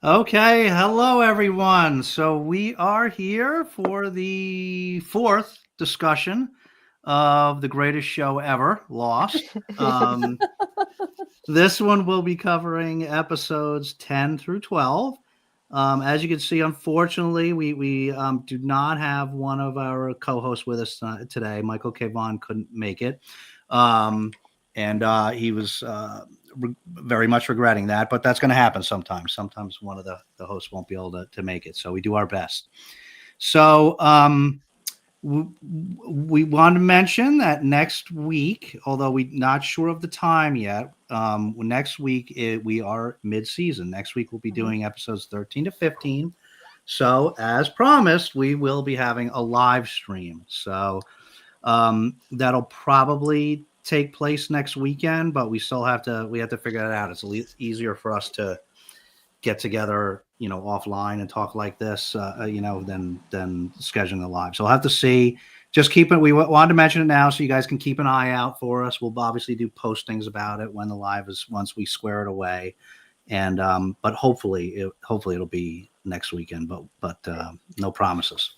Okay, hello everyone. So we are here for the fourth discussion of the greatest show ever, Lost. This one will be covering episodes 10 through 12. As you can see, unfortunately, we do not have one of our co-hosts with us today. Michael K. Vaughn couldn't make it. And he was very much regretting that, but that's going to happen sometimes. Sometimes one of the hosts won't be able to make it, so we do our best. So we want to mention that next week, although we're not sure of the time yet, next week we are mid-season. Next week we'll be doing episodes 13 to 15. So as promised, we will be having a live stream. So that'll probably take place next weekend, but we have to figure that out. It's easier for us to get together, offline and talk like this, than scheduling the live. So I'll have to see. Just keep it. We wanted to mention it now so you guys can keep an eye out for us. We'll obviously do postings about it when the live is, once we square it away. And but hopefully it'll be next weekend, but no promises.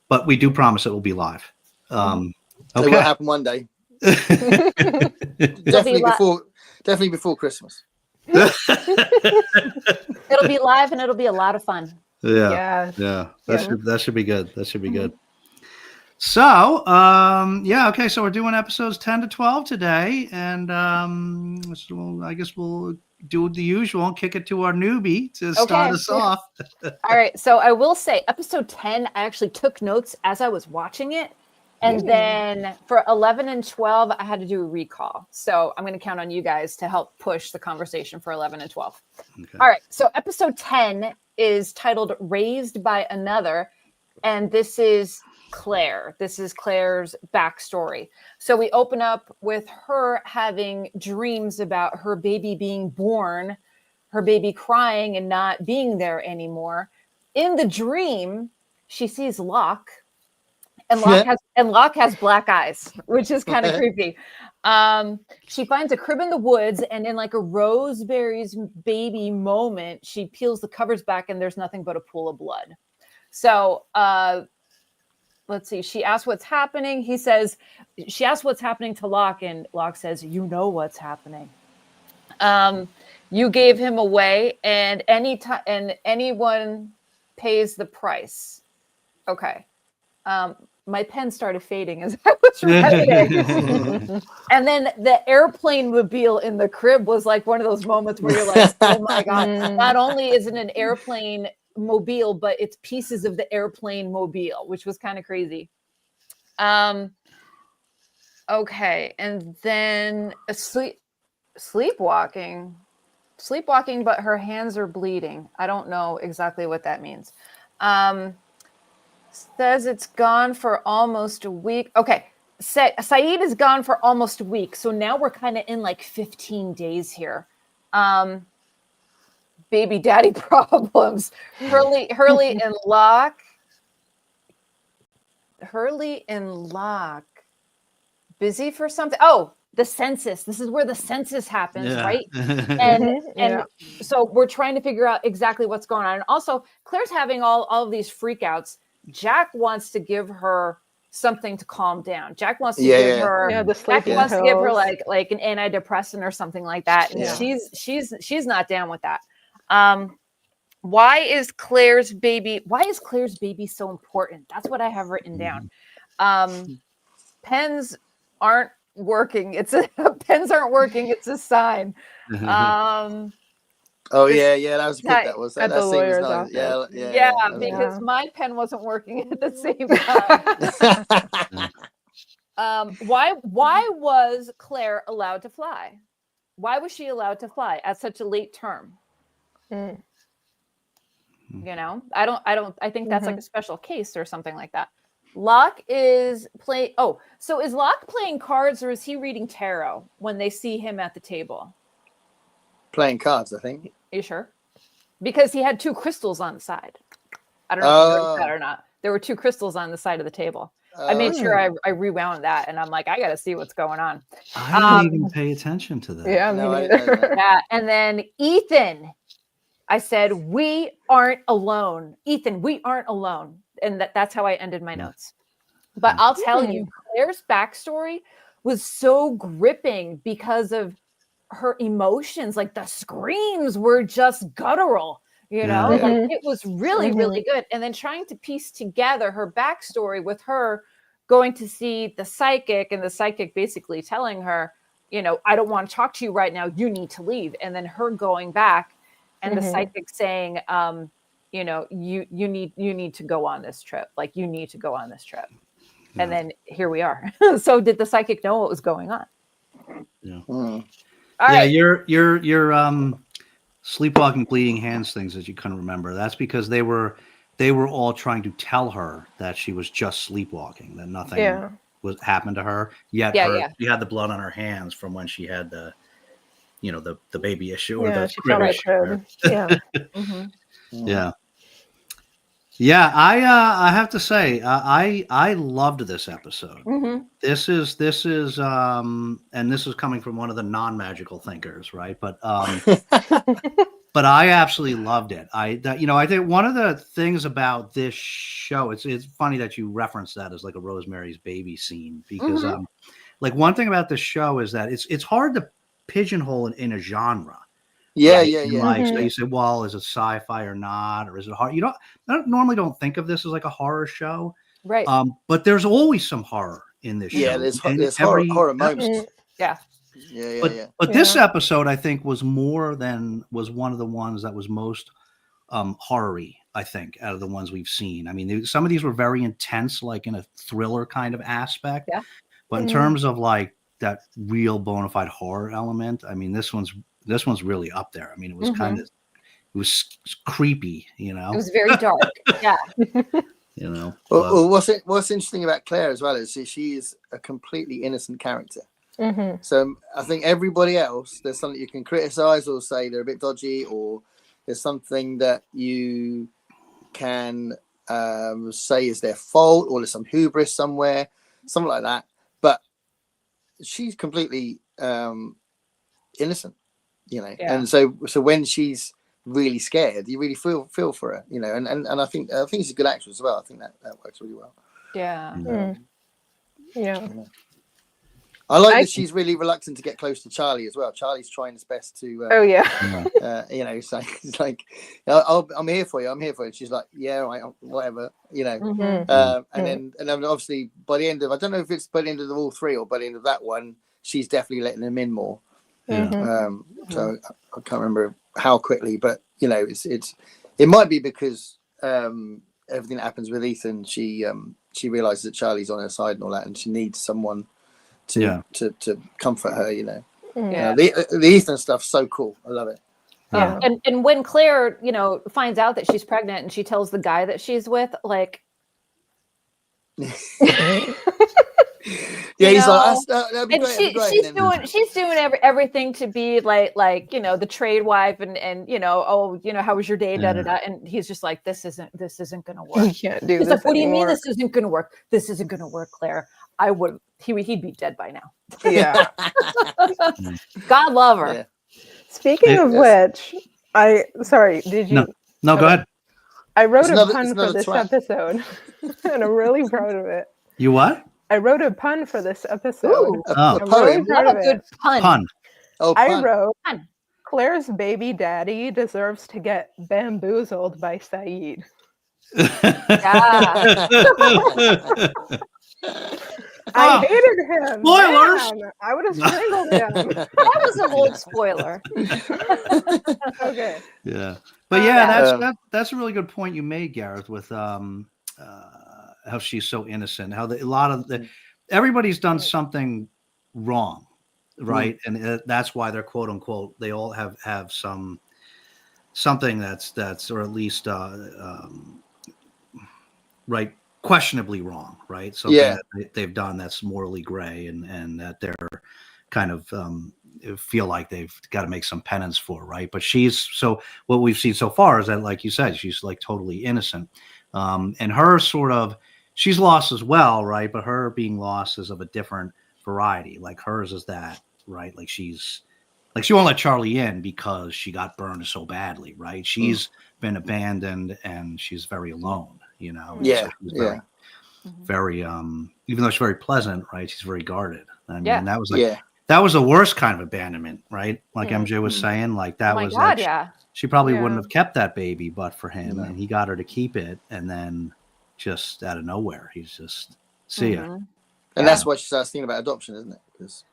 But we do promise it will be live. Okay. It will happen one day. definitely before Christmas. It'll be live and it'll be a lot of fun. Yeah. That should be good. That should be good. So, okay. So we're doing episodes 10 to 12 today, and so I guess we'll do the usual and kick it to our newbie to start us off. All right. So I will say, episode 10, I actually took notes as I was watching it. And then for 11 and 12, I had to do a recall. So I'm going to count on you guys to help push the conversation for 11 and 12. Okay. All right. So episode 10 is titled Raised by Another. And this is Claire. This is Claire's backstory. So we open up with her having dreams about her baby being born, her baby crying and not being there anymore. In the dream, she sees Locke. And Locke has black eyes, which is kind of creepy. She finds a crib in the woods, and in like a Rosemary's Baby moment, she peels the covers back, and there's nothing but a pool of blood. So let's see. She asks what's happening. She asks what's happening to Locke, and Locke says, "You know what's happening. You gave him away, and anyone pays the price." Okay. My pen started fading as I was writing. And then the airplane mobile in the crib was like one of those moments where you're like, oh my God, not only is it an airplane mobile, but it's pieces of the airplane mobile, which was kind of crazy. Okay. And then sleepwalking, but her hands are bleeding. I don't know exactly what that means. Says it's gone for almost a week. Okay. Saeed is gone for almost a week. So now we're kind of in like 15 days here. Baby daddy problems. Hurley and Locke. Busy for something. Oh, the census. This is where the census happens, right? And so we're trying to figure out exactly what's going on. And also, Claire's having all of these freakouts. Jack wants to give her something to calm down. Jack wants to give her like an antidepressant or something like that. And she's not down with that. Why is Claire's baby so important? That's what I have written down. Pens aren't working. Pens aren't working. It's a sign. Oh yeah, that was good. That was that scene was nice. Yeah, because my pen wasn't working at the same time. Why was Claire allowed to fly? Why was she allowed to fly at such a late term? I think that's like a special case or something like that. Locke is playing. Oh, so is Locke playing cards or is he reading tarot when they see him at the table? Playing cards, I think. Are you sure? Because he had two crystals on the side. I don't know if you noticed that or not. There were two crystals on the side of the table. I made sure I rewound that, and I'm like, I got to see what's going on. I didn't even pay attention to that. Yeah, and then Ethan. I said, we aren't alone. Ethan, we aren't alone. And that's how I ended my notes. But I'll tell you, Claire's backstory was so gripping because of her emotions. Like the screams were just guttural, you know, like it was really, really good. And then trying to piece together her backstory with her going to see the psychic, and the psychic basically telling her, you know, I don't want to talk to you right now. You need to leave. And then her going back and the psychic saying, you know, you need to go on this trip. Like you need to go on this trip. And then here we are. So did the psychic know what was going on? Yeah. All right. Your sleepwalking, bleeding hands things that you couldn't remember. That's because they were all trying to tell her that she was just sleepwalking, that nothing was happened to her. Yet she had the blood on her hands from when she had the, you know, the baby issue or the crib issue. Yeah, I have to say, I loved this episode. This is and this is coming from one of the non-magical thinkers, right? But but I absolutely loved it. I think one of the things about this show, it's funny that you reference that as like a Rosemary's Baby scene, because like one thing about this show is that it's hard to pigeonhole in a genre. Like, so you say, well, is it sci-fi or not, or is it horror? I normally don't think of this as like a horror show, right? But there's always some horror in this show. Yeah, there's horror moments. But this episode, I think, was one of the ones that was most horror-y, I think, out of the ones we've seen. I mean, some of these were very intense, like in a thriller kind of aspect. Yeah. But in terms of like that real bona fide horror element, I mean, this one's really up there. I mean, it was it was creepy, you know. It was very dark. Yeah. You know. Well, what's interesting about Claire as well is she is a completely innocent character. So I think everybody else, there's something you can criticize or say they're a bit dodgy, or there's something that you can say is their fault, or there's some hubris somewhere, something like that. But she's completely innocent, you know. And so when she's really scared, you really feel for her, you know. And I think she's a good actress as well. I think that works really well. I like that she's really reluctant to get close to Charlie as well. Charlie's trying his best to you know, so it's like, I'm here for you, and she's like, yeah, right, whatever, you know. And then obviously by the end of, I don't know if it's by the end of all three or by the end of that one, she's definitely letting him in more. So I can't remember how quickly, but you know, it might be because everything that happens with Ethan, she realizes that Charlie's on her side and all that, and she needs someone to comfort her, you know. The Ethan stuff's so cool. I love it. And when Claire, you know, finds out that she's pregnant and she tells the guy that she's with, like, he's like, that'd be great. She's doing everything to be like, you know, the trade wife and you know, oh, you know, how was your day? Da da da. And he's just like, this isn't gonna work. You can't do he's this. Like, what do you mean this isn't gonna work? This isn't gonna work, Claire. He'd be dead by now. Yeah. God love her. Yeah. Speaking of which, did you? No, go ahead. I wrote a pun for this episode, and I'm really proud of it. You what? I wrote a pun for this episode. Ooh, a poem. What a good pun. Oh, I wrote, Claire's baby daddy deserves to get bamboozled by Saeed. I hated him. Spoilers! Man, I would have strangled him. That was a bold spoiler. Okay. Yeah. But that's a really good point you made, Gareth, with how she's so innocent, how everybody's done something wrong, right? And that's why they're quote unquote, they all have something that's or at least right, questionably wrong, right? Something that they've done that's morally gray, and that they're kind of feel like they've got to make some penance for, right? But what we've seen so far is that, like you said, she's like totally innocent, and her she's lost as well, right? But her being lost is of a different variety. Like hers is that, right? Like she's like she won't let Charlie in because she got burned so badly, right? She's been abandoned and she's very alone, you know. And Yeah, so she's very even though she's very pleasant, right? She's very guarded. I mean, and that was like that was the worst kind of abandonment, right? Like MJ was saying, like that was God, like she probably wouldn't have kept that baby but for him, and he got her to keep it, and then just out of nowhere, he's just see ya. And that's why she starts thinking about adoption, isn't it? Because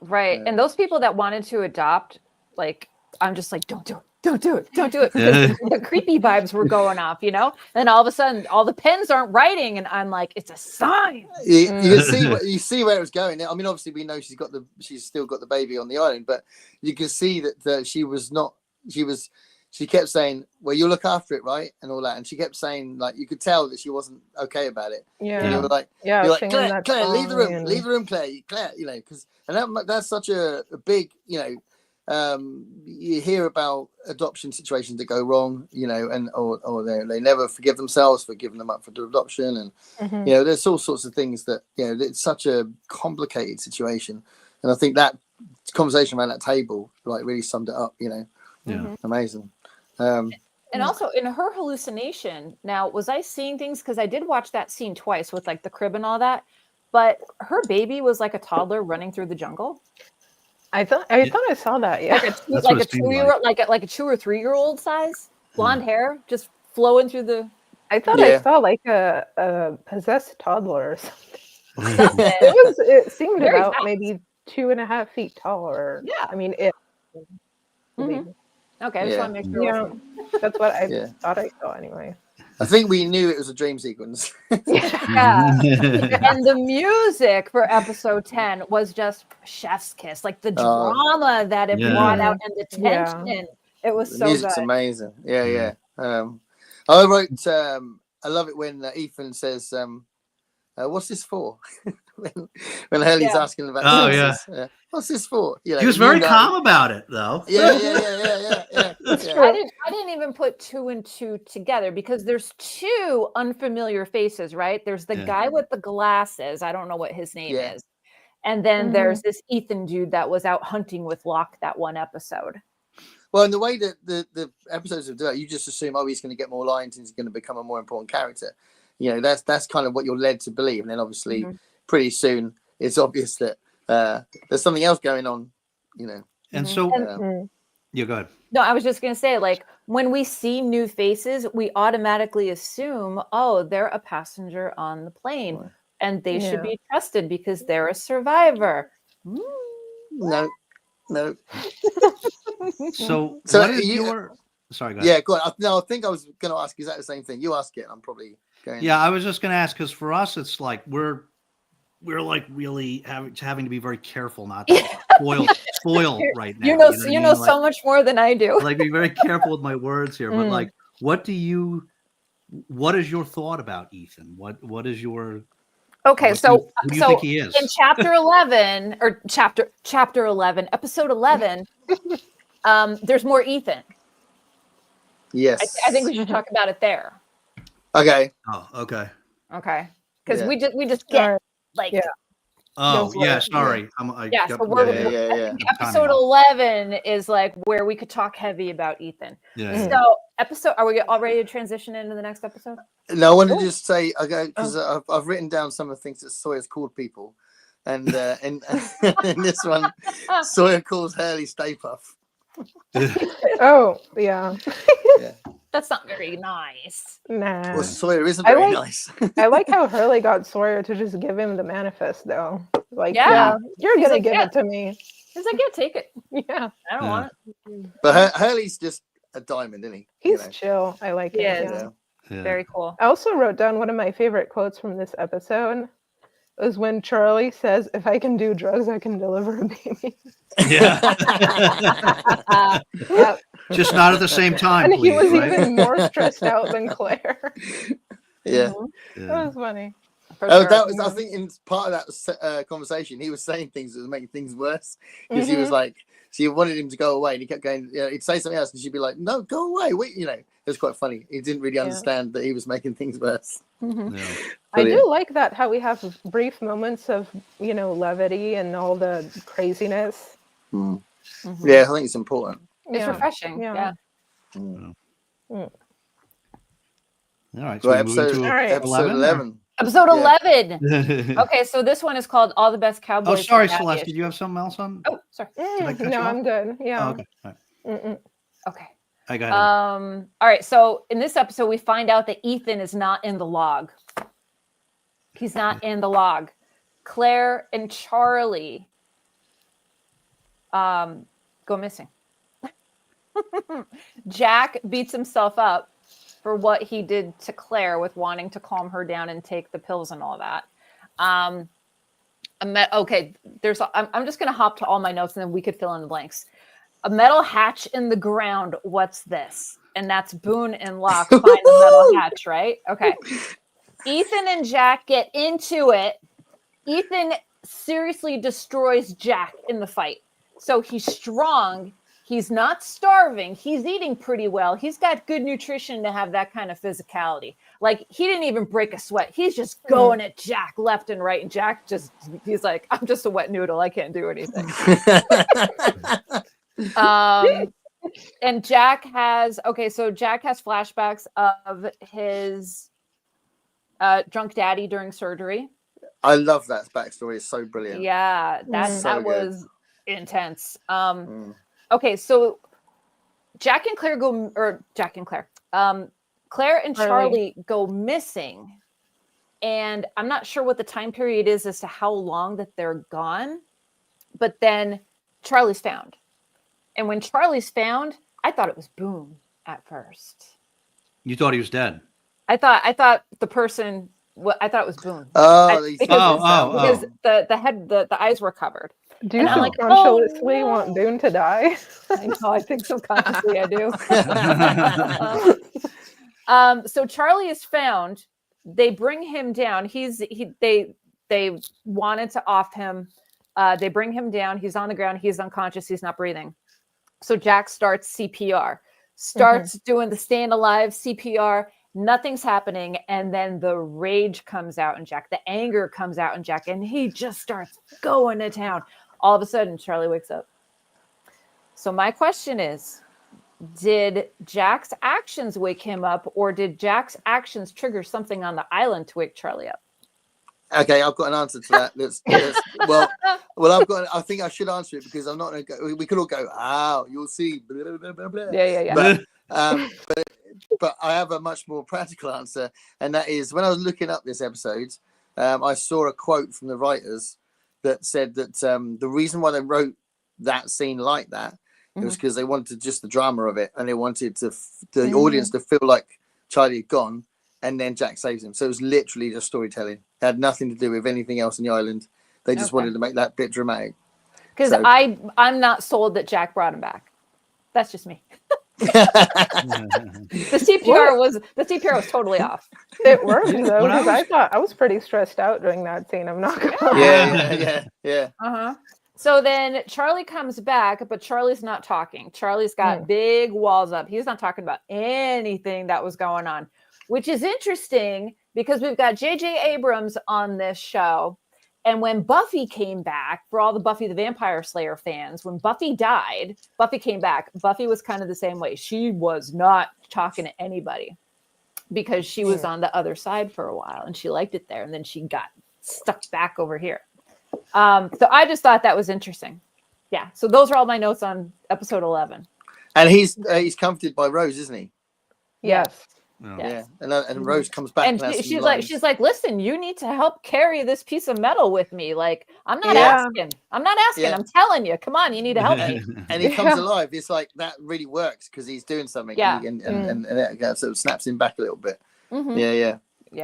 right. And those people that wanted to adopt, like, I'm just like, don't do it. Don't do it. Don't do it. The creepy vibes were going off, you know? And all of a sudden, all the pens aren't writing. And I'm like, it's a sign. You can see where it was going. I mean, obviously, we know she's still got the baby on the island, but you can see that she kept saying, well, you'll look after it, right? And all that. And she kept saying, like, you could tell that she wasn't okay about it. Yeah. And you were like, Claire, leave the room, Claire, you know, because, and that's such a big, you know, you hear about adoption situations that go wrong, you know, and or they never forgive themselves for giving them up for adoption, and you know, there's all sorts of things that, you know, it's such a complicated situation, and I think that conversation around that table like really summed it up, you know. Amazing. And also in her hallucination, now was I seeing things, because I did watch that scene twice with like the crib and all that, but her baby was like a toddler running through the jungle. I thought I saw that. Yeah, like a 2-year-old, like a 2 or 3 year old size, blonde hair, just flowing through the. I thought I saw like a possessed toddler or something. It seemed very about fast. Maybe 2.5 feet tall, or I mean it. Okay, I just want to make sure. Yeah, that's what I thought I saw anyway. I think we knew it was a dream sequence. And the music for episode 10 was just chef's kiss, like the drama that it brought out and the tension. It was so music's good. Amazing. I wrote I love it when Ethan says what's this for? when Hurley's asking about what's this for? You know, he was very calm about it, though. Yeah. I didn't even put 2 and 2 together, because there's 2 unfamiliar faces, right? There's the guy with the glasses. I don't know what his name is. And then there's this Ethan dude that was out hunting with Locke that one episode. Well, and the way that the episodes have done, you just assume, he's going to get more lines and he's going to become a more important character. You know, that's kind of what you're led to believe. And then obviously pretty soon it's obvious that there's something else going on, you know. And so go ahead. No, I was just going to say, like, when we see new faces, we automatically assume, they're a passenger on the plane and they should be trusted because they're a survivor. No. So what is your... Sorry, go ahead. Yeah, go on. No, I think I was going to ask, is that the same thing? You ask it, I'm probably going... Yeah, I was just going to ask, because for us, it's like we're like really having to be very careful not to spoil right now. You know so much more than I do. Like, be very careful with my words here. But like, what is your thought about Ethan? What is your... Okay, who do you think he is? In chapter 11 or chapter 11, episode 11, there's more Ethan. Yes. I think we should talk about it there. Okay. Oh, okay. Okay. Because we just get like... Oh, yeah, sorry. Episode 11 is like where we could talk heavy about Ethan. So are we all ready to transition into the next episode? No, I want to just say, because I've written down some of the things that Sawyer's called people. And in this one, Sawyer calls Hurley Stay Puff. Oh, yeah. That's not very nice. Nah. Well, Sawyer isn't very nice. I like how Hurley got Sawyer to just give him the manifest, though. Like, you're going to give it to me. He's like, take it. Yeah. I don't want it. But Hurley's just a diamond, isn't he? He's chill. I like it. Very cool. I also wrote down one of my favorite quotes from this episode. Was when Charlie says, "If I can do drugs, I can deliver a baby." Yeah. Just not at the same time. And he was even more stressed out than Claire. Yeah. That was funny. That was, I think, in part of that conversation, he was saying things that was making things worse, because he was like, she wanted him to go away, and he kept going. He'd say something else, and she'd be like, "No, go away." Wait, it was quite funny. He didn't really understand that he was making things worse. I do like that, how we have brief moments of levity and all the craziness. Mm-hmm. Yeah, I think it's important. It's refreshing. Yeah. Mm. All right. So Right, we move into episode 11. Episode 11. Okay, so this one is called All the Best Cowboys. Oh, sorry, Celeste. Did you have something else on? Oh, sorry. No, I'm good. Yeah. Oh, okay. All right. Okay. I got it. All right. So in this episode, we find out that Ethan is not in the log. He's not in the log. Claire and Charlie go missing. Jack beats himself up for what he did to Claire with wanting to calm her down and take the pills and all that. I'm just going to hop to all my notes and then we could fill in the blanks. A metal hatch in the ground. What's this? And that's Boone and Locke find the metal hatch, right? Okay. Ethan and Jack get into it. Ethan seriously destroys Jack in the fight. So he's strong. He's not starving. He's eating pretty well. He's got good nutrition to have that kind of physicality. Like, he didn't even break a sweat. He's just going at Jack left and right. And Jack he's like, I'm just a wet noodle. I can't do anything. And Jack has flashbacks of his drunk daddy during surgery. I love that backstory. It's so brilliant. Yeah, that was intense. Okay, so Claire and Charlie go missing, and I'm not sure what the time period is as to how long that they're gone, but then Charlie's found. And when Charlie's found, I thought it was Boone at first. You thought he was dead? I thought the person. I thought it was Boone. Because the eyes were covered. Do you unconsciously want Boone to die? I know. I think subconsciously I do. So Charlie is found. They bring him down. They wanted to off him. They bring him down. He's on the ground. He's unconscious. He's not breathing. So Jack starts CPR. Doing the staying alive CPR. Nothing's happening, and then the rage comes out in Jack. The anger comes out in Jack, and he just starts going to town. All of a sudden, Charlie wakes up. So my question is, did Jack's actions wake him up, or did Jack's actions trigger something on the island to wake Charlie up? Okay, I've got an answer to that. I think I should answer it because I'm not going to go. We could all go, you'll see. Blah, blah, blah, blah. Yeah. But I have a much more practical answer, and that is when I was looking up this episode, I saw a quote from the writers that said that the reason why they wrote that scene like that was because they wanted just the drama of it, and they wanted the audience to feel like Charlie had gone, and then Jack saves him. So it was literally just storytelling. It had nothing to do with anything else in the island. They just wanted to make that bit dramatic. Because I'm not sold that Jack brought him back. That's just me. The CPR was totally off. It worked though, because I was pretty stressed out during that scene. I'm not gonna yeah. So then Charlie comes back, but Charlie's not talking. Charlie's got big walls up. He's not talking about anything that was going on, which is interesting because we've got J.J. Abrams on this show. And when Buffy came back, for all the Buffy the Vampire Slayer fans, when Buffy died, Buffy came back. Buffy was kind of the same way. She was not talking to anybody because she was on the other side for a while and she liked it there. And then she got stuck back over here. So I just thought that was interesting. Yeah. So those are all my notes on episode 11. And he's comforted by Rose, isn't he? Yes. Oh. Yeah, and Rose comes back, and she's like, listen, you need to help carry this piece of metal with me. Like, I'm not asking. Yeah. I'm telling you, come on, you need to help me. And he comes alive. It's like that really works because he's doing something. Yeah, and that sort of snaps him back a little bit. Mm-hmm. Yeah.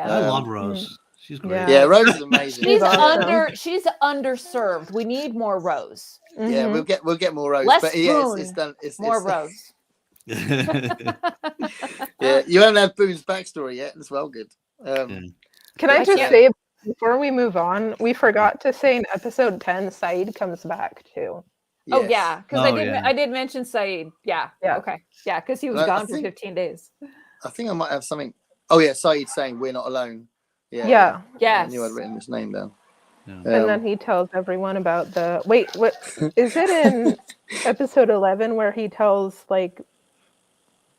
I love Rose. She's great. Yeah, Rose is amazing. She's underserved. We need more Rose. Mm-hmm. Yeah, we'll get more Rose. Less but Boone, it's more Rose. Yeah, you haven't had Boone's backstory yet. It's well good. Can I just say before we move on, we forgot to say in episode 10, Saeed comes back too. Yes. Oh yeah, because I did mention Saeed. Yeah. Okay. Yeah, because he was gone for 15 days. I think I might have something. Oh yeah, Saeed saying we're not alone. Yeah. Yes. I knew I'd written his name down. And then he tells everyone about the what is it in episode 11 where he tells like,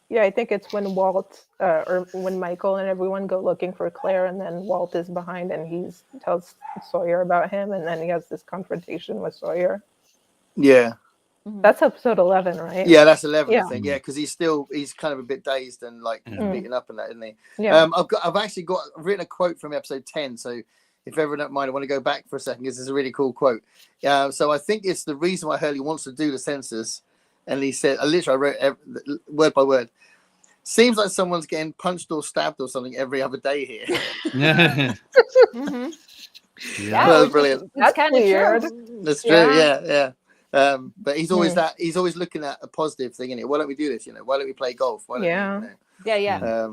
yeah, I think it's when Walt or when Michael and everyone go looking for Claire, and then Walt is behind and he tells Sawyer about him, and then he has this confrontation with Sawyer. Yeah. That's episode 11, right? Yeah, that's 11, yeah. I think. Yeah, because he's kind of a bit dazed and like beaten up and that, isn't he? Yeah. I've written a quote from episode 10. So if everyone don't mind, I want to go back for a second because it's a really cool quote. So I think it's the reason why Hurley wants to do the census. And he said, I wrote word by word. Seems like someone's getting punched or stabbed or something every other day here. Yeah, That was brilliant. That's kind of weird. true. That's true. Yeah. But he's always he's always looking at a positive thing in it. Why don't we do this? Why don't we play golf? Why don't we, Yeah.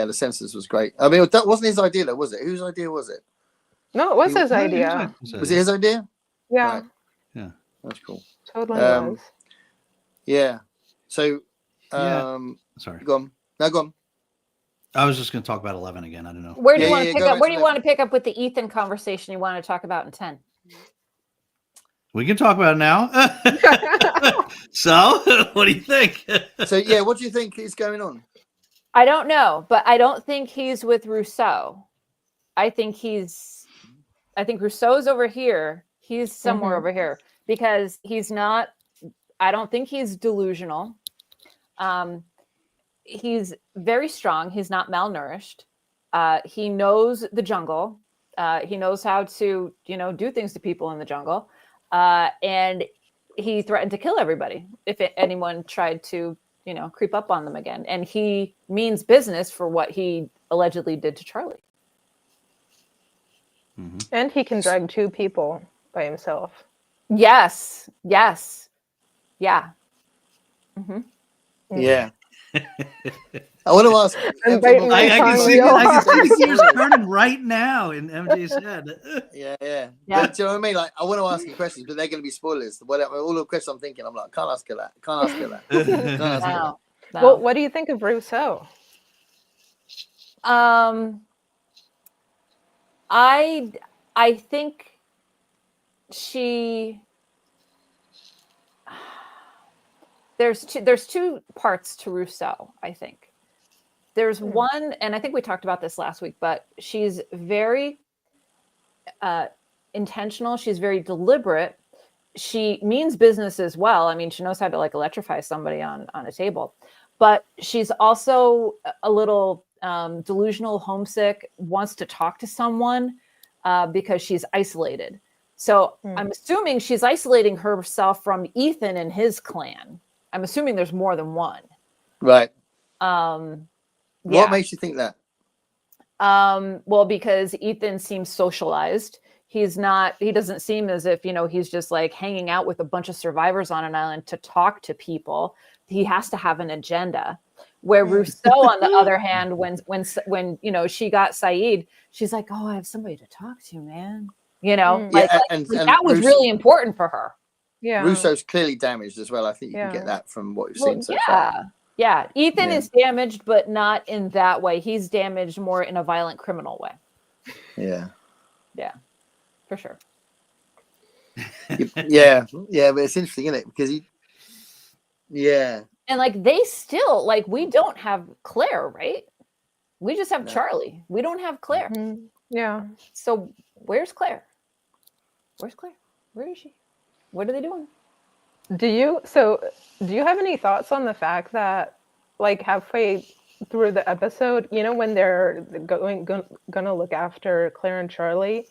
The census was great. I mean, that wasn't his idea, though, was it? Whose idea was it? No, it was his idea. Was it his idea? Yeah. Right. Yeah. That's cool. Totally was. Yeah. So, sorry. Go on. No, go on. I was just going to talk about 11 again. I don't know. Where do you want to pick up? Where do you want to pick up with the Ethan conversation you want to talk about in 10? We can talk about it now. So, what do you think? So, what do you think is going on? I don't know, but I don't think he's with Rousseau. I think Rousseau's over here. He's somewhere over here because he's not. I don't think he's delusional. He's very strong. He's not malnourished. He knows the jungle. He knows how to, do things to people in the jungle. And he threatened to kill everybody if anyone tried to, creep up on them again. And he means business for what he allegedly did to Charlie. Mm-hmm. And he can drag 2 people by himself. Yes. Yeah. Mm-hmm. Yeah. I want to ask. I can see the gears turning right now in MJ's head. Yeah. But, do you know what I mean? Like, I want to ask you questions, but they're going to be spoilers. Whatever, all the questions I'm thinking, I'm like, can't ask her that. No. Well, what do you think of Rousseau? I think she. There's 2 parts to Rousseau, I think. There's one, and I think we talked about this last week, but she's very intentional. She's very deliberate. She means business as well. I mean, she knows how to electrify somebody on a table, but she's also a little delusional, homesick, wants to talk to someone because she's isolated. So I'm assuming she's isolating herself from Ethan and his clan. I'm assuming there's more than one. Right. What makes you think that? Well, because Ethan seems socialized. He doesn't seem as if, he's just hanging out with a bunch of survivors on an island to talk to people. He has to have an agenda. Where Rousseau, on the other hand, when she got Saeed, she's like, oh, I have somebody to talk to, man. And that was really important for her. Yeah. Rousseau's clearly damaged as well. I think you can get that from what we've seen so far. Yeah. Ethan is damaged, but not in that way. He's damaged more in a violent criminal way. Yeah. Yeah, for sure. Yeah, but it's interesting, isn't it? Because and they still we don't have Claire, right? We just have Charlie. We don't have Claire. Mm-hmm. Yeah. So where's Claire? Where is she? What are they doing? Do you have any thoughts on the fact that halfway through the episode, when they're gonna look after Claire and Charlie,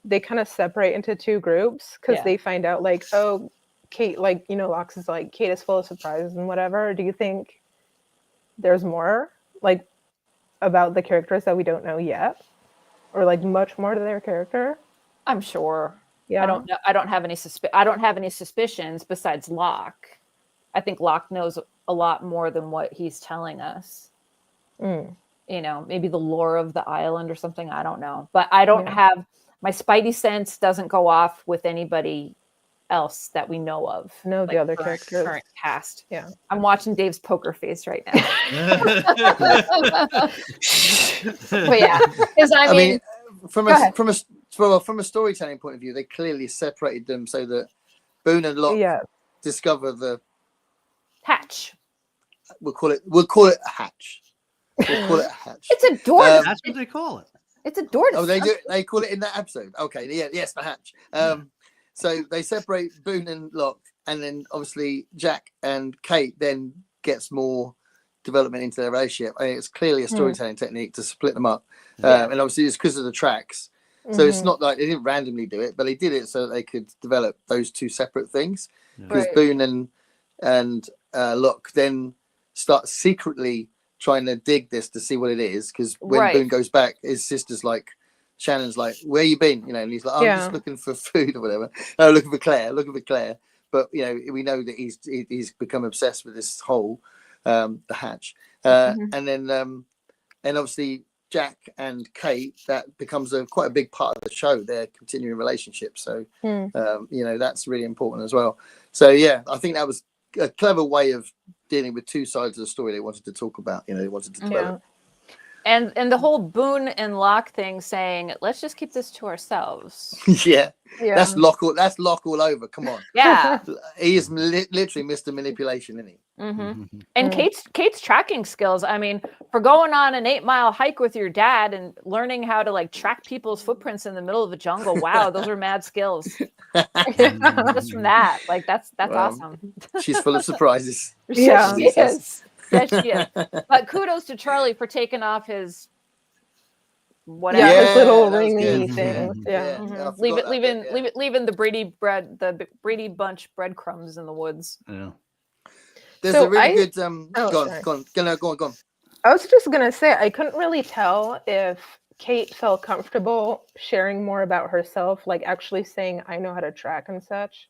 they kind of separate into 2 groups because they find out Kate, Lox is Kate is full of surprises and whatever. Do you think there's more about the characters that we don't know yet, or much more to their character? I'm sure. Yeah. I don't know. I don't have any suspicions besides Locke. I think Locke knows a lot more than what he's telling us. Maybe the lore of the island or something. I don't know. But I don't have my spidey sense doesn't go off with anybody else that we know of. No, the other characters. Current cast. Yeah. I'm watching Dave's poker face right now. But yeah. Because I mean from a from a storytelling point of view, they clearly separated them so that Boone and Locke discover the hatch. We'll call it a hatch. We'll call it a hatch. It's a door. That's what they call it. It's a door. Oh, they call it in that episode. Okay, yes, the hatch. So they separate Boone and Locke, and then obviously Jack and Kate then gets more development into their relationship. I mean, it's clearly a storytelling technique to split them up, and obviously it's because of the tracks. So it's not like they didn't randomly do it, but they did it so that they could develop those two separate things. Because Boone and Locke then start secretly trying to dig this to see what it is. Because when Boone goes back, his sister's like, Shannon's like, "Where you been?" You know, and he's like, "I'm just looking for food or whatever. No, looking for Claire. But you know, we know that he's become obsessed with this whole the hatch, and then and obviously Jack and Kate, that becomes quite a big part of the show, their continuing relationship. So you know, that's really important as well. So yeah, I think that was a clever way of dealing with two sides of the story they wanted to talk about. You know, they wanted to develop. And the whole Boone and Locke thing, saying, "Let's just keep this to ourselves." yeah, that's Locke all over. Come on. Yeah, he is literally Mr. Manipulation, isn't he? And Kate's tracking skills. I mean, for going on an 8-mile hike with your dad and learning how to like track people's footprints in the middle of the jungle. Wow, those are mad skills. Just from that, like that's awesome. She's full of surprises. Yeah, she is. Yes, she is. But kudos to Charlie for taking off his whatever his little ringy things. Leaving the Brady Bunch breadcrumbs in the woods. Yeah. There's a really good go on. I was just gonna say I couldn't really tell if Kate felt comfortable sharing more about herself, like actually saying I know how to track and such,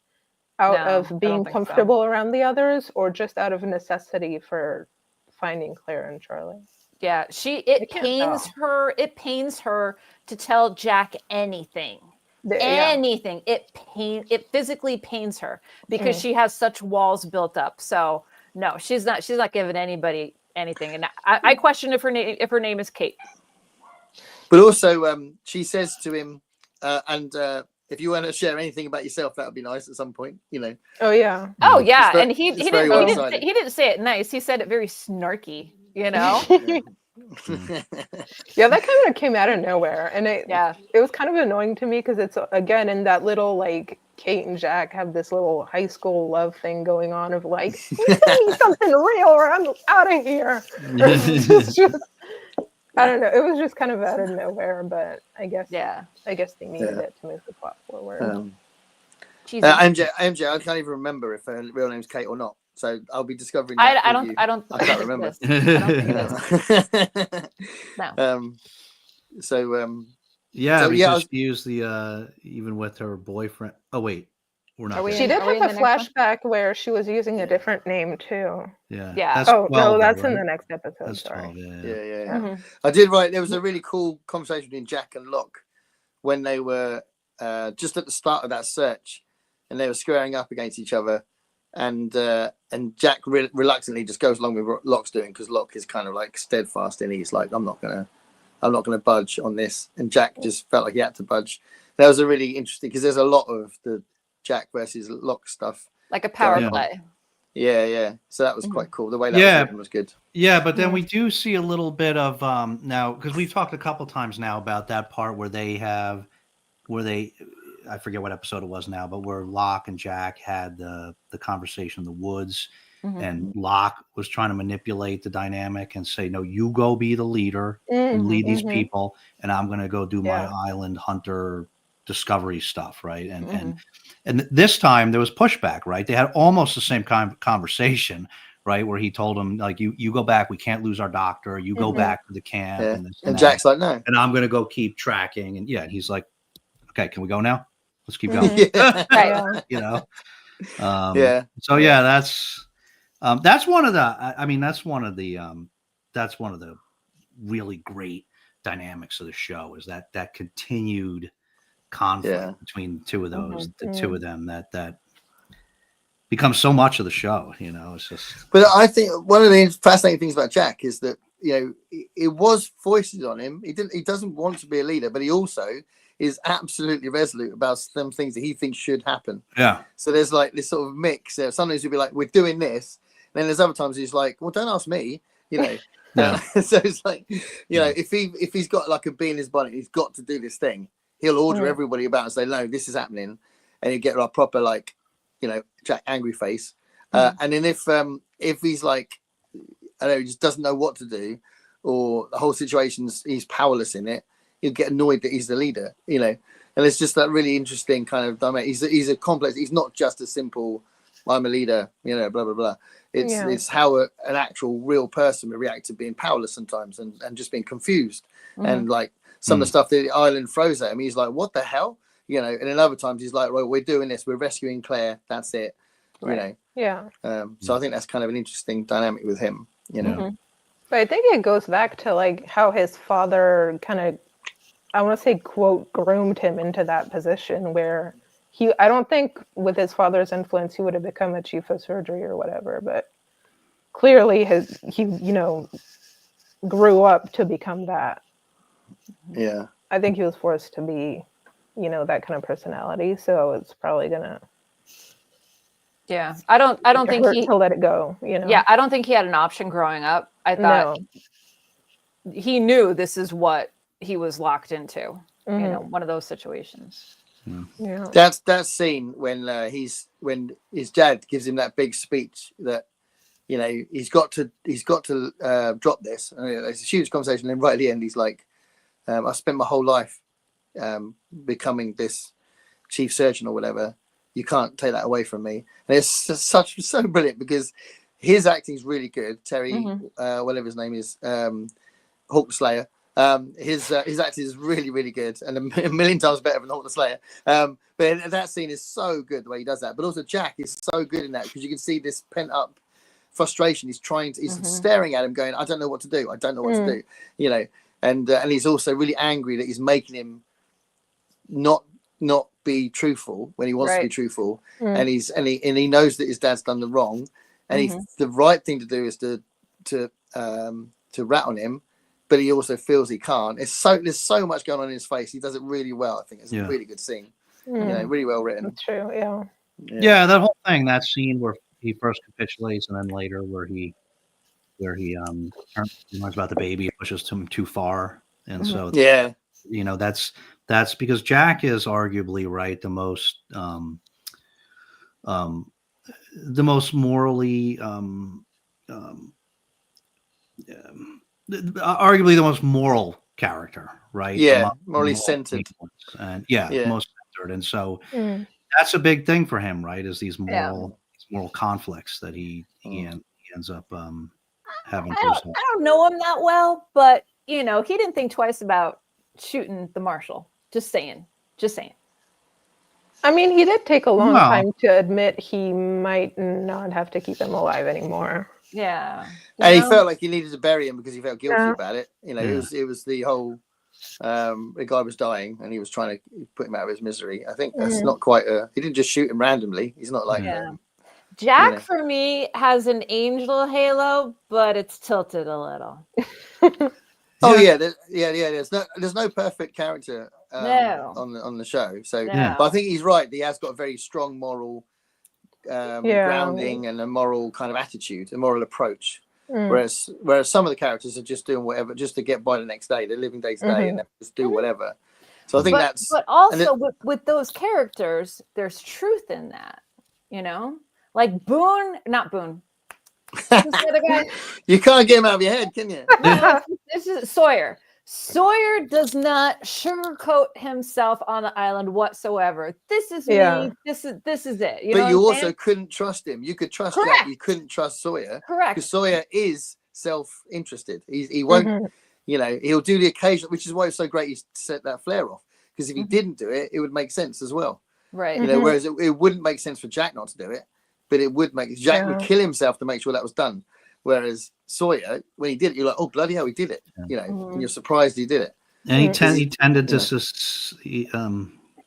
out of being comfortable around the others, or just out of necessity for finding Claire and Charlie. Yeah, it pains her to tell Jack anything. It physically pains her because she has such walls built up. So no, she's not giving anybody anything. And I question if her name is Kate. But also, she says to him, if you want to share anything about yourself, that would be nice at some point, you know. Oh yeah. And he didn't say it nice. He said it very snarky, you know. Yeah, that kind of came out of nowhere, and it was kind of annoying to me because it's again in that little like Kate and Jack have this little high school love thing going on of like, you tell me something real or I'm out of here. I don't know. It was just kind of out of nowhere, but I guess they needed it to move the plot forward. MJ, I can't even remember if her real name's Kate or not. So I'll be discovering. I can't remember. No. Because she used the even with her boyfriend. Oh wait, we're not. She did have a flashback where she was using a different name too. Yeah. Yeah. That's in the next episode. That's sorry. 12, yeah. Mm-hmm. I did write. There was a really cool conversation between Jack and Locke when they were just at the start of that search, and they were squaring up against each other. And Jack reluctantly just goes along with what Locke's doing because Locke is kind of like steadfast and he's like, I'm not gonna budge on this. And Jack just felt like he had to budge. That was a really interesting because there's a lot of the Jack versus Locke stuff, like a power play. Yeah. So that was quite cool. The way that was written was good. Yeah, but then we do see a little bit of now because we've talked a couple times now about that part where I forget what episode it was now, but where Locke and Jack had the conversation in the woods, and Locke was trying to manipulate the dynamic and say, "No, you go be the leader, and lead these people, and I'm going to go do my island hunter discovery stuff." Right, and this time there was pushback. Right, they had almost the same kind of conversation. Right, where he told him like, "You go back. We can't lose our doctor. You go back to the camp." And Jack's like, "No," and I'm going to go keep tracking. And and he's like, "Okay, can we go now? Let's keep going." You know. So that's one of the that's one of the really great dynamics of the show is that continued conflict between the two of those, the two of them that becomes so much of the show. You know, it's just. But I think one of the fascinating things about Jack is that it was foisted on him. He doesn't want to be a leader, but he also is absolutely resolute about some things that he thinks should happen. Yeah. So there's like this sort of mix. Sometimes he'll be like, we're doing this. And then there's other times he's like, well, don't ask me, you know. Yeah. So it's like, you know, if he's got like a bee in his bonnet, he's got to do this thing. He'll order everybody about and say, no, this is happening. And he'll get a proper, like, you know, Jack angry face. And then if he's like, I don't know, he just doesn't know what to do, or the whole situation's, he's powerless in it, he'll get annoyed that he's the leader, you know. And it's just that really interesting kind of dynamic. He's a complex, he's not just a simple, I'm a leader, you know, blah, blah, blah. It's how an actual real person would react to being powerless sometimes and just being confused. And like some of the stuff that the island throws at him, he's like, what the hell? You know, and then other times he's like, right, we're doing this, we're rescuing Claire, that's it. You know. Yeah. So I think that's kind of an interesting dynamic with him, you know. But I think it goes back to like how his father kind of, I want to say, quote, groomed him into that position where I don't think with his father's influence, he would have become a chief of surgery or whatever, but clearly he, you know, grew up to become that. Yeah. I think he was forced to be, you know, that kind of personality. So it's probably gonna. Yeah. I don't think he to let it go, you know. Yeah. I don't think he had an option growing up. I thought he knew this is what he was locked into, you know, one of those situations. Yeah. That's that scene when when his dad gives him that big speech that, you know, he's got to drop this. And it's a huge conversation. And right at the end, he's like, I spent my whole life becoming this chief surgeon or whatever. You can't take that away from me. And it's so brilliant because his acting is really good. Terry, whatever his name is, Hawk the Slayer. His acting is really, really good and a million times better than Hawk the Slayer. But that scene is so good the way he does that. But also Jack is so good in that because you can see this pent up frustration. He's staring at him, going, "I don't know what to do. I don't know what to do." You know, and he's also really angry that he's making him not be truthful when he wants to be truthful, and he knows that his dad's done the wrong, and the right thing to do is to rat on him. But he also feels he can't. There's so much going on in his face. He does it really well. I think it's a really good scene. You know, really well written. That's true. Yeah. Yeah, that whole thing, that scene where he first capitulates, and then later where he learns about the baby, pushes him too far, and so you know, that's because Jack is arguably the most morally arguably the most moral character, right? Yeah, morally centered, and most centered, and so that's a big thing for him, right? Is these moral conflicts that he ends up having. I don't know him that well, but you know, he didn't think twice about shooting the marshal. Just saying. I mean, he did take a long time to admit he might not have to keep him alive anymore. Yeah. And he felt like he needed to bury him because he felt guilty about it. You know, it was the whole the guy was dying and he was trying to put him out of his misery. I think that's not quite he didn't just shoot him randomly. He's not like Jack for me has an angel halo, but it's tilted a little. There's no perfect character on the show. So but I think he's right. He has got a very strong moral grounding and a moral kind of attitude, a moral approach. Whereas some of the characters are just doing whatever just to get by the next day. They're living day to day and they just do whatever. So I think but also with those characters, there's truth in that, you know, like not Boone. Who's the other guy? You can't get him out of your head, can you? No, this is Sawyer. Sawyer does not sugarcoat himself on the island whatsoever. This is me. This is it. You know you also couldn't trust him. You could trust Jack. You couldn't trust Sawyer. Correct. Because Sawyer is self-interested. He won't. You know, he'll do the occasion, which is why it's so great he set that flare off. Because if he didn't do it, it would make sense as well. Right. You know, whereas it wouldn't make sense for Jack not to do it, but it would make Jack would kill himself to make sure that was done. Whereas Sawyer, when he did it, you're like, oh, bloody hell, he did it. You know, and you're surprised he did it. And he tended to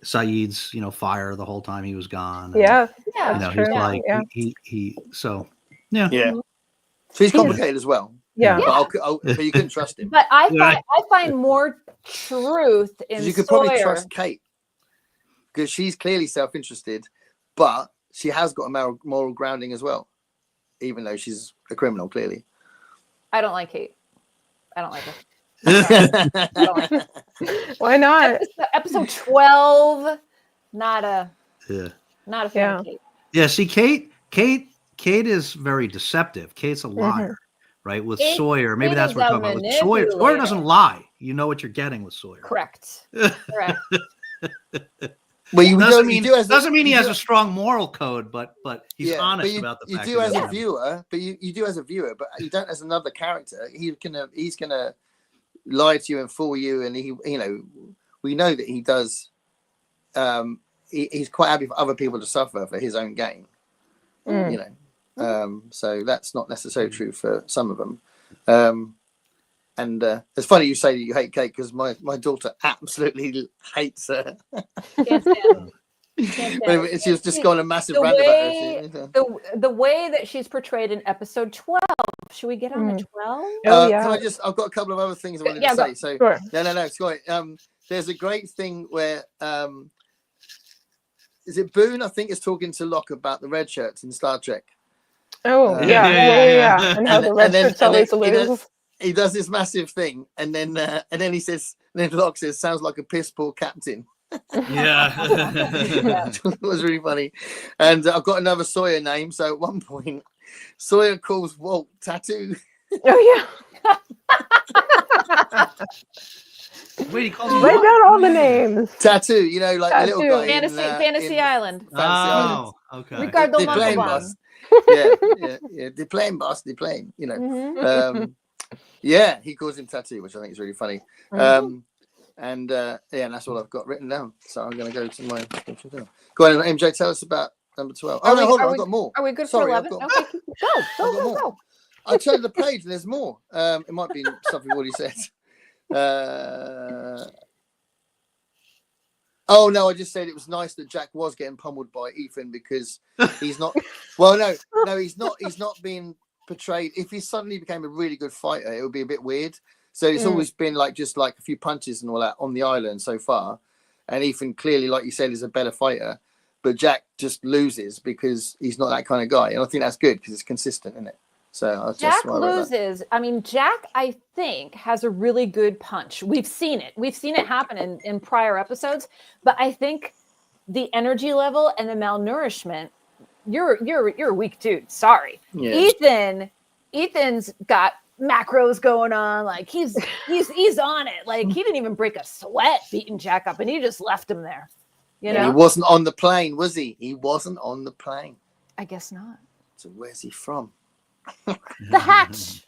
Saeed's, you know, fire the whole time he was gone. And, Yeah. You know, he's like, so he's complicated as well. Yeah. But you couldn't trust him. But I find more truth in You could Sawyer. probably trust Kate because she's clearly self-interested, but she has got a moral grounding as well, even though she's a criminal, clearly. I don't like Kate. I don't like her. I don't like her. Why not? Episode 12. Not a fan of Kate. Yeah, see, Kate is very deceptive. Kate's a liar, right? With Sawyer, maybe that's what we're talking about. With Sawyer doesn't lie. You know what you're getting with Sawyer. Correct. Well, doesn't mean he has a strong moral code, but he's honest about the fact. You do as a viewer, but you do as a viewer, but you don't as another character. He's gonna lie to you and fool you, and we know that he does. He's quite happy for other people to suffer for his own gain. So that's not necessarily true for some of them. And it's funny you say that you hate Kate because my daughter absolutely hates her. She was just going a massive rant about her. The way that she's portrayed in episode 12. Should we get on to 12? I've got a couple of other things I wanted to say. So sure. No, Scott. There's a great thing where is it Boone? I think is talking to Locke about the red shirts in Star Trek. Oh yeah. And how the red shirts always lose. He does this massive thing, and then he says, then Locke says, "Sounds like a piss poor captain." It was really funny. And I've got another Sawyer name. So at one point, Sawyer calls Walt Tattoo. Oh yeah. Wait, he calls him Write down all the names. Tattoo, like the little guy. Fantasy Island. Okay. Ricardo Montalban. Montalban. Yeah. The plane, boss. The plane. He calls him Tattoo, which I think is really funny. And that's all I've got written down. So I'm going to go to my. Go on, MJ. Tell us about number 12. Hold on, I've got more. Are we good for 11? Okay, go. I turned the page and there's more. It might be stuff we've already said. Oh no, I just said it was nice that Jack was getting pummeled by Ethan because he's not. Well, no, he's not. He's not being portrayed. If he suddenly became a really good fighter, it would be a bit weird. So it's always been just a few punches and all that on the island so far. And Ethan clearly, like you said, is a better fighter, but Jack just loses because he's not that kind of guy. And I think that's good because it's consistent, isn't it? So Jack loses. I mean, Jack, I think, has a really good punch. We've seen it. We've seen it happen in prior episodes. But I think the energy level and the malnourishment, you're a weak dude. Sorry. Yeah. Ethan's got macros going on. He's on it. He didn't even break a sweat beating Jack up, and he just left him there. You know, he wasn't on the plane, was he? He wasn't on the plane. I guess not. So where's he from? The Hatch.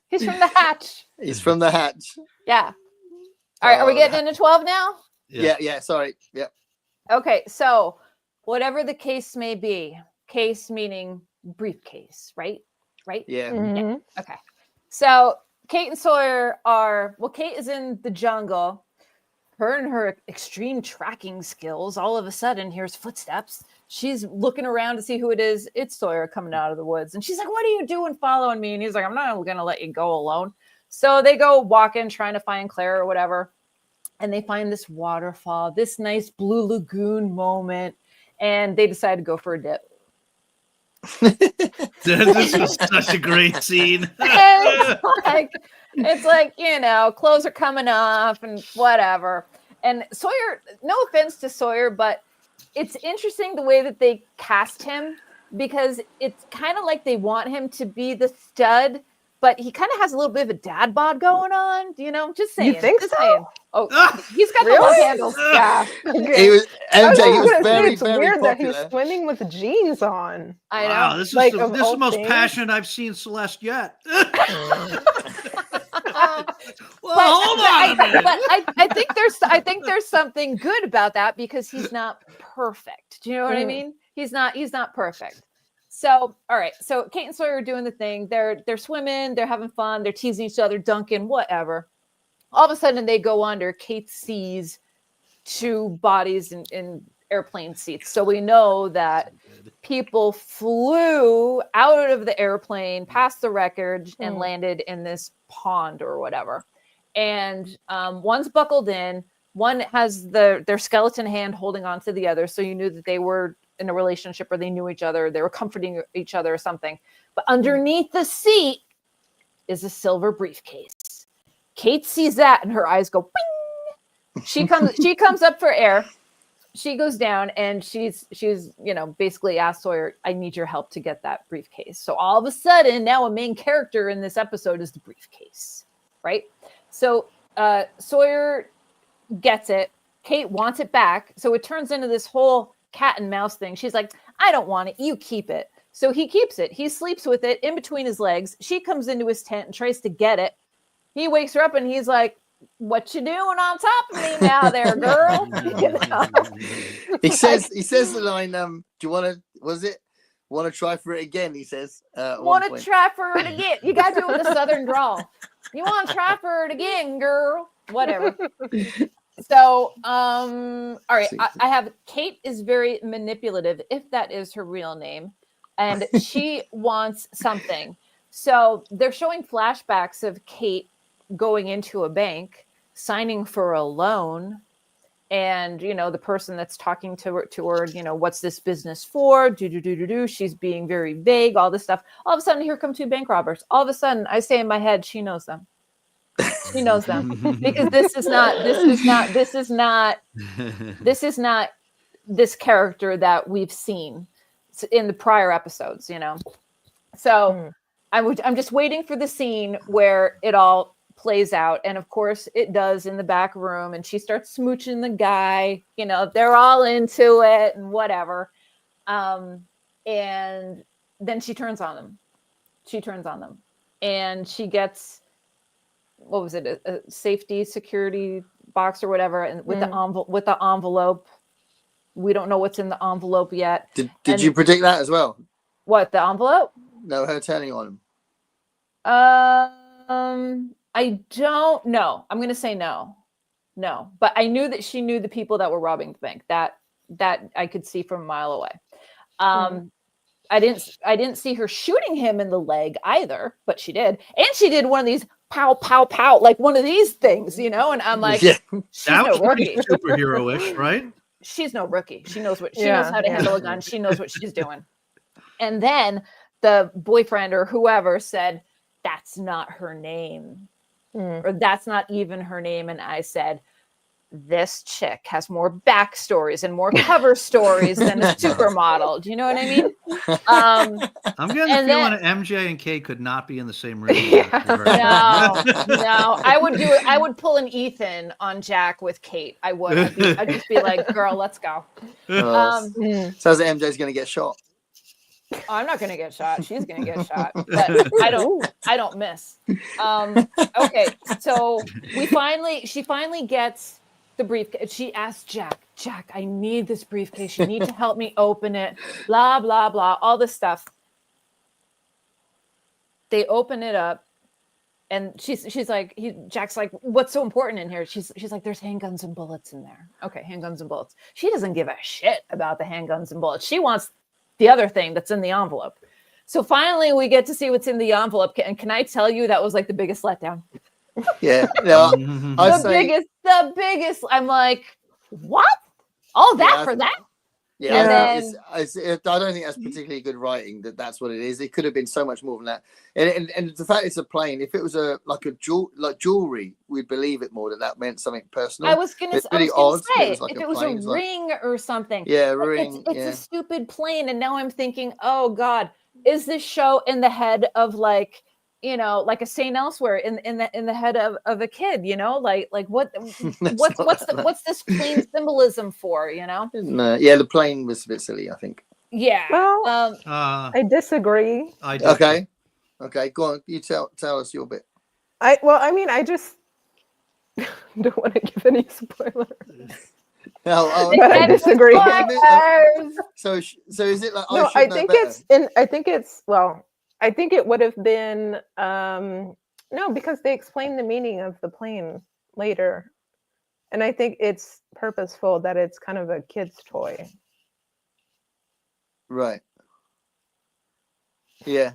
He's from the Hatch. He's from the Hatch. Yeah. All right. Are we getting into 12 now? Yeah. Sorry. Yeah. Okay. So whatever the case may be, case meaning briefcase, right? Yeah. Mm-hmm. Yeah. Okay. So Kate and Sawyer Kate is in the jungle. Her and her extreme tracking skills, all of a sudden hears footsteps. She's looking around to see who it is. It's Sawyer coming out of the woods. And she's like, "What are you doing following me?" And he's like, "I'm not going to let you go alone." So they go walking, trying to find Claire or whatever. And they find this waterfall, this nice blue lagoon moment. And they decide to go for a dip. This was such a great scene. It's like, clothes are coming off and whatever. And Sawyer, no offense to Sawyer, but it's interesting the way that they cast him because it's kind of like they want him to be the stud, but he kind of has a little bit of a dad bod going on. Just saying. You think so? Saying. Oh, he's got the love handles. Yeah. He was very, it's very weird popular. that he's swimming with jeans on. I know. Wow, this is the most passionate I've seen Celeste yet. Hold on a minute. But I think there's something good about that because he's not perfect. Do you know what I mean? He's not perfect. So, all right. So Kate and Sawyer are doing the thing. They're swimming. They're having fun. They're teasing each other, dunking, whatever. All of a sudden, they go under. Kate sees two bodies in airplane seats. So we know that people flew out of the airplane, past the wreckage, and landed in this pond or whatever. and one's buckled in. One has their skeleton hand holding on to the other, so you knew that they were in a relationship or they knew each other. They were comforting each other or something. But underneath the seat is a silver briefcase. Kate sees that and her eyes go bing. She comes up for air. She goes down and she's basically asked Sawyer, I need your help to get that briefcase. So all of a sudden now a main character in this episode is the briefcase, right? So Sawyer gets it. Kate wants it back. So it turns into this whole cat and mouse thing. She's like, I don't want it. You keep it. So he keeps it. He sleeps with it in between his legs. She comes into his tent and tries to get it. He wakes her up and he's like, what you doing on top of me now there, girl? He says the line, do you want to try for it again? He says, want to try for it again. You got to do it with a southern drawl. You want to try for it again, girl? Whatever. So, all right. I have Kate is very manipulative, if that is her real name, and she wants something. So they're showing flashbacks of Kate going into a bank, signing for a loan, and the person that's talking to her, what's this business for? She's being very vague, all this stuff. All of a sudden, here come two bank robbers. All of a sudden, I say in my head, she knows them. She knows them because this is not this character that we've seen in the prior episodes, So I'm just waiting for the scene where it all plays out, and of course it does in the back room, and she starts smooching the guy. They're all into it and whatever, and then she turns on them. And she gets, what was it, a safety security box or whatever, and with the envelope. We don't know what's in the envelope yet. Did you predict that as well? What, the envelope? No, her turning on him. I don't know. I'm gonna say no. But I knew that she knew the people that were robbing the bank. That I could see from a mile away. I didn't see her shooting him in the leg either, but she did, and she did one of these pow pow pow, like one of these things, And I'm like, that was pretty superhero-ish, right? She's no rookie. She knows what she knows how to handle a gun. She knows what she's doing. And then the boyfriend or whoever said, that's not her name. Or that's not even her name. And I said, this chick has more backstories and more cover stories than a supermodel. Do you know what I mean? I'm getting the feeling that MJ and Kate could not be in the same room. No. I would pull an Ethan on Jack with Kate. I would. I'd just be like, girl, let's go. Sounds like MJ's going to get shot. I'm not going to get shot. She's going to get shot. But I don't miss. Okay. So she finally gets the briefcase. She asked Jack, I need this briefcase. You need to help me open it. Blah, blah, blah. All this stuff. They open it up. And she's like, Jack's like, what's so important in here? She's like, there's handguns and bullets in there. Okay, handguns and bullets. She doesn't give a shit about the handguns and bullets. She wants the other thing that's in the envelope. So finally we get to see what's in the envelope. And can I tell you, that was like the biggest letdown. Yeah. The biggest. I'm like, what? All that for that? Yeah. I don't think that's particularly good writing. That's what it is. It could have been so much more than that. And the fact it's a plane. If it was jewelry, we'd believe it more that meant something personal. I was gonna say, if it was a ring or something. Yeah, a ring. It's a stupid plane, and now I'm thinking, oh God, is this show in the head of like a St. Elsewhere in the head of a kid, like what's this plane symbolism for, No, yeah, the plane was a bit silly, I think. Yeah. Well, I disagree. Okay, go on. You tell us your bit. I just don't want to give any spoilers. But I disagree. So is it like? No, I think it would have been no, because they explain the meaning of the plane later, and I think it's purposeful that it's kind of a kid's toy. Right. Yeah.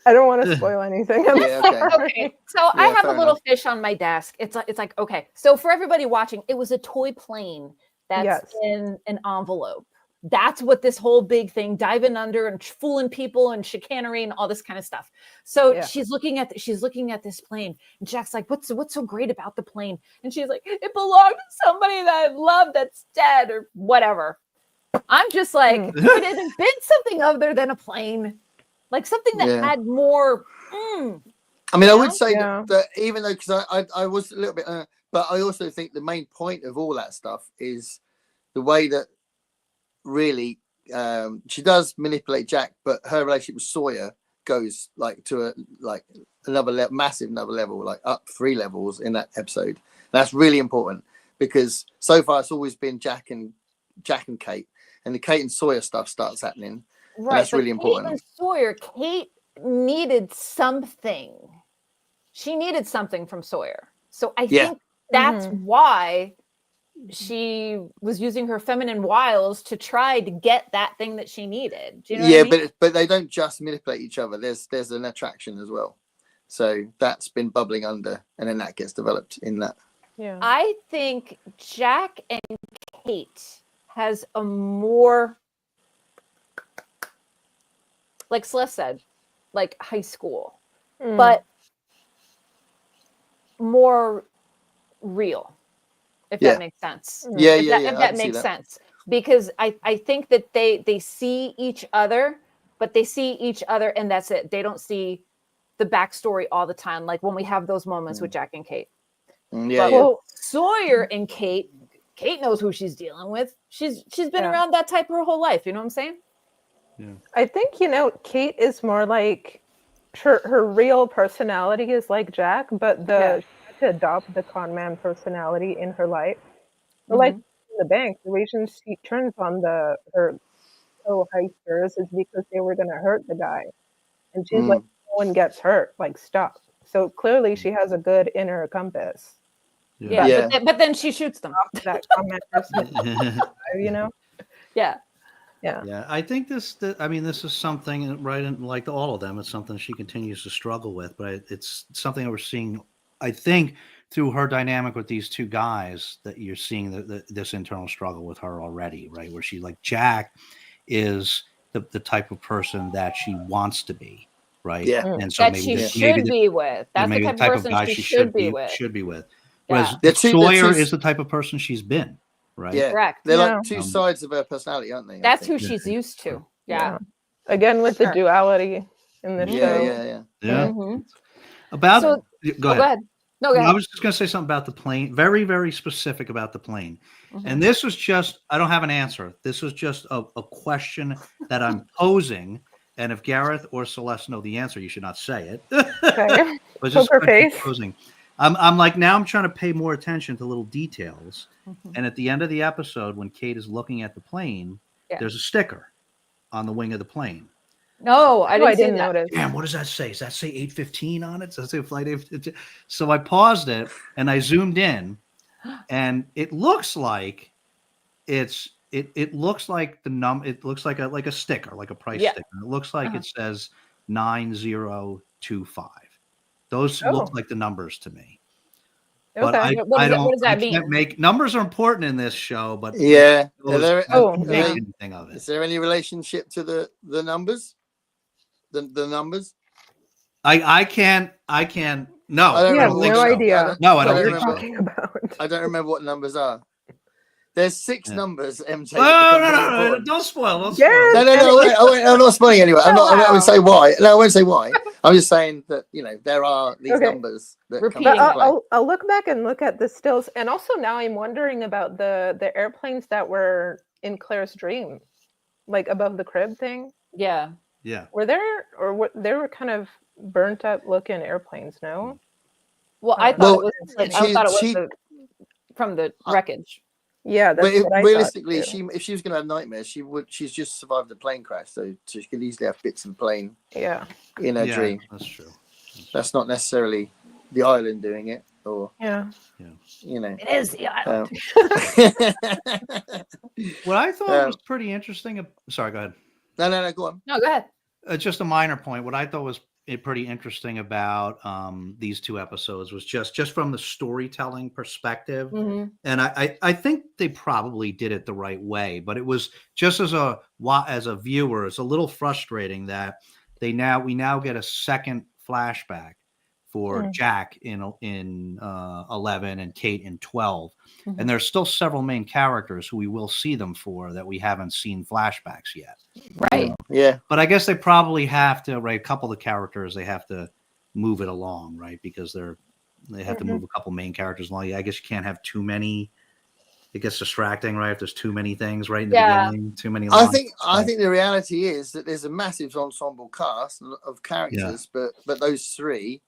I don't want to spoil anything. I'm Yeah, okay. sorry. Okay, so I have a little fish on my desk. It's like okay. So for everybody watching, it was a toy plane that's in an envelope. That's what this whole big thing, diving under and fooling people and chicanery and all this kind of stuff. So she's looking at this plane, and Jack's like, "What's so great about the plane?" And she's like, "It belonged to somebody that I love that's dead or whatever." I'm just like, it had been something other than a plane, like something that had more. I mean, I would say that even though, because I was a little bit, but I also think the main point of all that stuff is the way that really she does manipulate Jack, but her relationship with Sawyer goes like to another level, like up 3 levels in that episode. That's really important because so far it's always been Jack and Kate, and the Kate and Sawyer stuff starts happening. Right, that's really important. Kate and Sawyer, Kate needed something. She needed something from Sawyer, so I think that's why she was using her feminine wiles to try to get that thing that she needed. Do you know what I mean? but they don't just manipulate each other. There's an attraction as well. So that's been bubbling under, and then that gets developed in that. Yeah. I think Jack and Kate has a more, like Celeste said, like high school, but more real. If that makes sense. If that makes sense. Because I think that they see each other, but they see each other and that's it. They don't see the backstory all the time, like when we have those moments with Jack and Kate. Well, Sawyer and Kate knows who she's dealing with. She's been around that type her whole life. You know what I'm saying? Yeah. I think, Kate is more like her real personality is like Jack, but to adopt the con man personality in her life. But like in the bank, the reason she turns on her co-heisters is because they were going to hurt the guy. And she's like, no one gets hurt, like stop. So clearly she has a good inner compass. But then she shoots them. That con man person, Yeah, I think this is something, right, and like all of them, it's something she continues to struggle with, but it's something that we're seeing, I think, through her dynamic with these two guys, that you're seeing this internal struggle with her already, right, where she, like, Jack is the type of person that she wants to be, right? Yeah. And so that she should be with. That's the type of person she should be with. Whereas Sawyer is the type of person she's been. Right. Yeah. Correct. They're like two sides of her personality, aren't they? That's who she's used to. Yeah. Again, with the duality in the show. Yeah. Mm-hmm. Go ahead. No, go ahead. I was just going to say something about the plane. Very, very specific about the plane. Mm-hmm. And this was just, I don't have an answer. This was just a question that I'm posing. And if Gareth or Celeste know the answer, you should not say it. Okay. But just posing. I'm like, now I'm trying to pay more attention to little details. Mm-hmm. And at the end of the episode, when Kate is looking at the plane, there's a sticker on the wing of the plane. No, I didn't notice. Damn, what does that say? Does that say 815 on it? Does that say flight 815? So I paused it and I zoomed in, and it looks like it looks like the number. It looks like a sticker, like a price sticker. It looks like it says 9025. Those look like the numbers to me. But what does that mean? Numbers are important in this show, but anything of it. Is there any relationship to the numbers? The numbers? I can't. No, I don't idea. I don't think so. I don't remember what numbers are. There's 6 numbers, MJ. No, don't spoil. No, wait, I'm not spoiling anyway. I'm not going to say why. No, I won't say why. I'm just saying that, there are these numbers that come into play. I'll look back and look at the stills. And also now I'm wondering about the airplanes that were in Claire's dream, like above the crib thing. Yeah. Yeah. Were there, they were kind of burnt up looking airplanes, no? Well, I thought it was from the wreckage. Yeah, that's what realistically, if she was going to have nightmares, she's just survived the plane crash, so she could easily have bits of the plane. Yeah. In her dream. That's true. That's not necessarily the island doing it, or It is the island. What I thought was pretty interesting. Sorry, go ahead. No, go on. No, go ahead. just a minor point. What I thought was pretty interesting about these two episodes was just from the storytelling perspective, Mm-hmm. and I think they probably did it the right way. But it was just as a viewer, it's a little frustrating that we now get a second flashback for Jack in 11 and Kate in 12, and there's still several main characters who we will see them for that we haven't seen flashbacks yet. Right. Yeah. But I guess they probably have to, right? A couple of the characters, they have to move it along, right? Because they have to move a couple main characters along. I guess you can't have too many. It gets distracting, right? If there's too many things right in the beginning, too many lines. I think the reality is that there's a massive ensemble cast of characters, but those three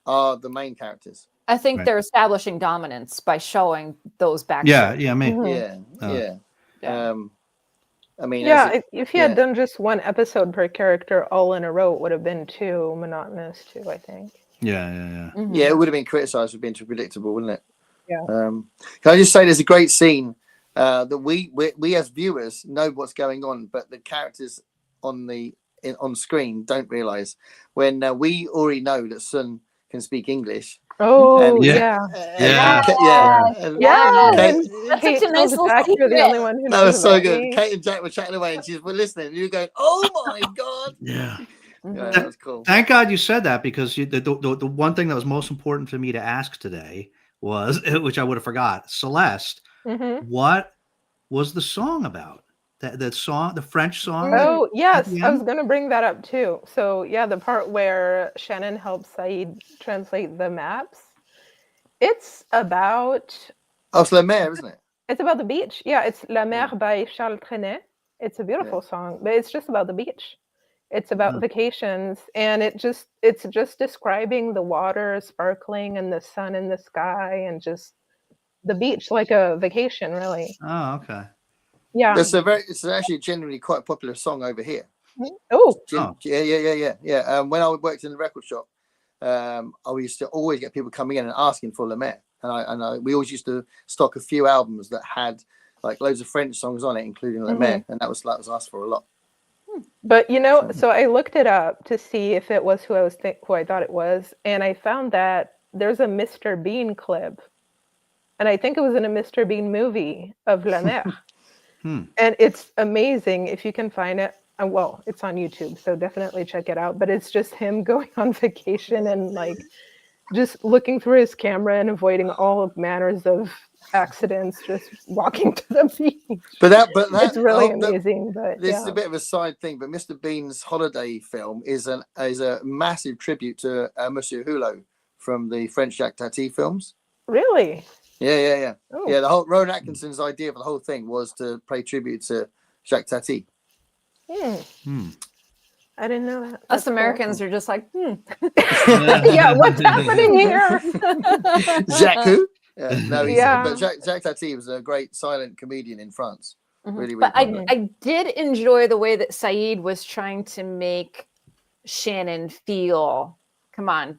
are the main characters. I think they're establishing dominance by showing those back. Yeah, maybe. Yeah. I mean, if you had done just one episode per character all in a row, it would have been too monotonous too, I think. Yeah. Yeah, it would have been criticized for being too predictable, wouldn't it? Yeah. Can I just say there's a great scene that we as viewers know what's going on, but the characters on screen don't realize when we already know that Sun can speak English. Oh, Kate, That's such a nice little secret. You're the only one who knows. That was so good. Me. Kate and Jack were chatting away, and she's listening. And you're going, "Oh my god!" Yeah. Yeah, that was cool. Thank God you said that, because the one thing that was most important for me to ask today was, which I would have forgot, Celeste. What was the song about? That song, the French song? Oh, yes. I was going to bring that up too. So, yeah, the part where Shannon helps Saeed translate the maps. It's about... Oh, it's La Mer, isn't it? It's about the beach. Yeah, it's La Mer by Charles Trenet. It's a beautiful song, but it's just about the beach. It's about vacations, and it's just describing the water sparkling and the sun in the sky and just the beach, like a vacation, really. Oh, okay. Yeah, it's actually genuinely quite a popular song over here. Yeah. When I worked in the record shop, I used to always get people coming in and asking for La Mer, and we always used to stock a few albums that had like loads of French songs on it, including La Mer, and that was asked for a lot. But so I looked it up to see if it was who I thought it was, and I found that there's a Mr. Bean clip, and I think it was in a Mr. Bean movie of La Mer. And it's amazing if you can find it. Well, it's on YouTube, so definitely check it out. But it's just him going on vacation and like just looking through his camera and avoiding all manners of accidents, just walking to the beach. But that it's really amazing. But this is a bit of a side thing. But Mr. Bean's holiday film is a massive tribute to Monsieur Hulot from the French Jacques Tati films. Really? Yeah. Oh. Yeah, the whole Rowan Atkinson's idea for the whole thing was to pay tribute to Jacques Tati. I didn't know that. Us Americans are just like, yeah, what's happening here? Jacques who? But Jacques Tati was a great silent comedian in France. Really, but I did enjoy the way that Saeed was trying to make Shannon feel, come on,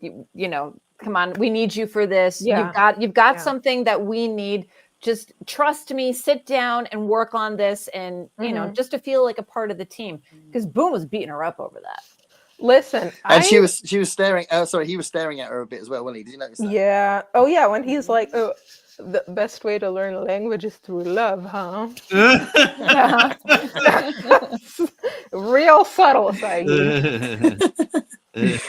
come on, we need you for this. Yeah. You've got something that we need. Just trust me, sit down and work on this, and just to feel like a part of the team. Because Boone was beating her up over that. Listen, and she was staring. He was staring at her a bit as well, wasn't he? Did you notice that? Yeah. Oh yeah. When he's like, "Oh, the best way to learn a language is through love, huh?" Real subtle, Saeed.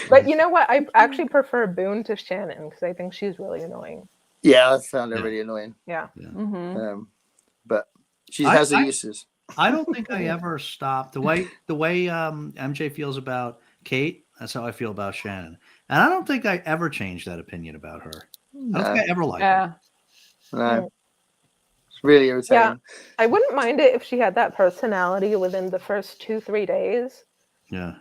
But you know what? I actually prefer Boone to Shannon because I think she's really annoying. Yeah, I found her really annoying. Yeah. But she has her uses. I don't think I ever stopped the way MJ feels about Kate. That's how I feel about Shannon, and I don't think I ever changed that opinion about her. I don't think I ever liked her. No, it's really irritating. Yeah, I wouldn't mind it if she had that personality within the first 2-3 days.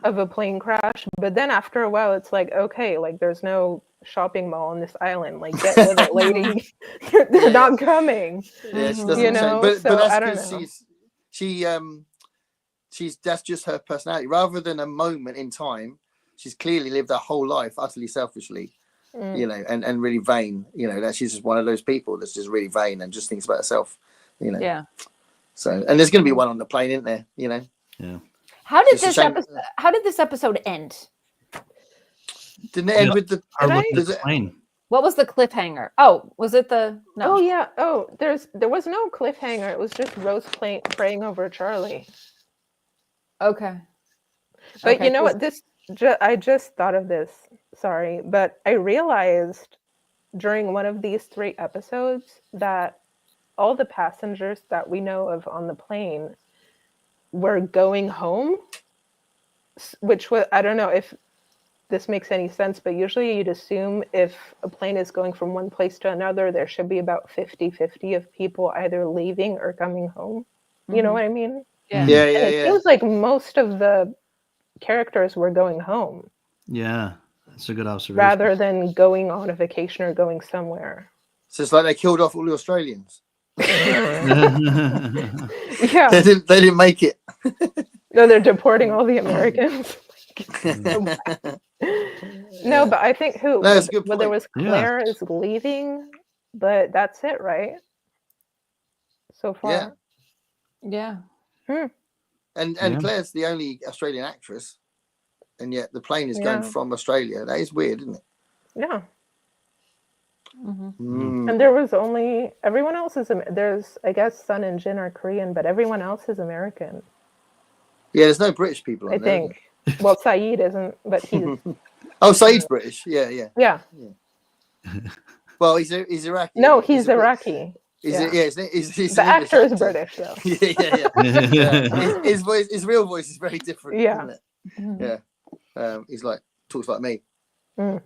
Of a plane crash, but then after a while, it's like, okay, like there's no shopping mall on this island. Like, get with it, lady. They're not coming. Yeah, she doesn't change. But I don't know. She's that's just her personality. Rather than a moment in time, she's clearly lived her whole life utterly selfishly, and really vain. That she's just one of those people that's just really vain and just thinks about herself. Yeah. So, and there's going to be one on the plane, isn't there? Yeah. How did It's a this shame- episode? How did this episode end? Didn't it end with the? Her looking at Does the it- plane. What was the cliffhanger? Oh, was it the no? Oh yeah. Oh, there was no cliffhanger. It was just Rose praying over Charlie. Okay. But Okay, you know 'cause- what? I just thought of this. Sorry, but I realized during one of these 3 episodes that all the passengers that we know of on the plane were going home, which was, I don't know if this makes any sense, but usually you'd assume if a plane is going from one place to another, there should be about 50-50 of people either leaving or coming home. You know what I mean? Yeah. Yeah, And yeah, it yeah. feels like most of the characters were going home Yeah, that's a good observation. rather than going on a vacation or going somewhere. So it's like they killed off all the Australians. Yeah. They didn't make it. No, they're deporting all the Americans. No, but I think No, that's a good well, there point. was Yeah. Claire is leaving, but that's it, right? So far. Yeah. And Yeah. Claire's the only Australian actress, and yet the plane is going Yeah. from Australia. That is weird, isn't it? Yeah. Mm. And there was only everyone else is there's I guess Sun and Jin are Korean, but everyone else is American. Yeah, there's no British people on I there. think. Well, Saeed isn't, but he's Oh, Saeed's British. Yeah, yeah. yeah. Well, he's Iraqi. No, isn't he? he's Iraqi. He's Yeah. he's The an English actor is actor. British, though. Yeah. His voice, his real voice is very different. Yeah. Isn't it? Yeah. He's like talks like me, Mm.